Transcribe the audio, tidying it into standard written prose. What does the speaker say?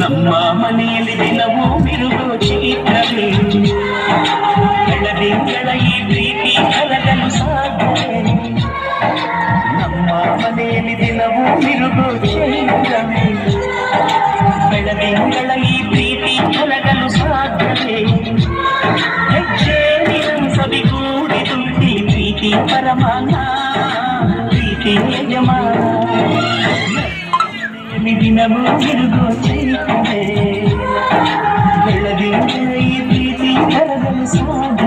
ನಮ್ಮ ಮನೆಯಲ್ಲಿ ದಿನವೂ ಬಿರುಗೋ ಚೈತ್ರವೇ ಬೆಳದಿಂಗಳ ಈ ಪ್ರೀತಿ ಕರಗಲು ಸಾಧ್ಯವೇ ನಮ್ಮ ಮನೆಯಲ್ಲಿ ದಿನವೂ ಬಿರುಗೋ ಚೈತ್ರವೇ ಬೆಳದಿಂಗಳ ಈ ಪ್ರೀತಿ ಕರಗಲು ಸಾಧ್ಯವೇ ಹೆಜ್ಜೆ ಸವಿಗೂಡಿದು ಈ ಪ್ರೀತಿ ಪರಮಾನ ಪ್ರೀತಿ ಯಜಮಾನ ದಿನವೂ ಬಿರುಗೋ ಚೈತ್ರವೇ ಬೆಳದಿಂಗಳ ಈ ಪ್ರೀತಿ ಕರಗಲು ಸಾಧ್ಯವೇ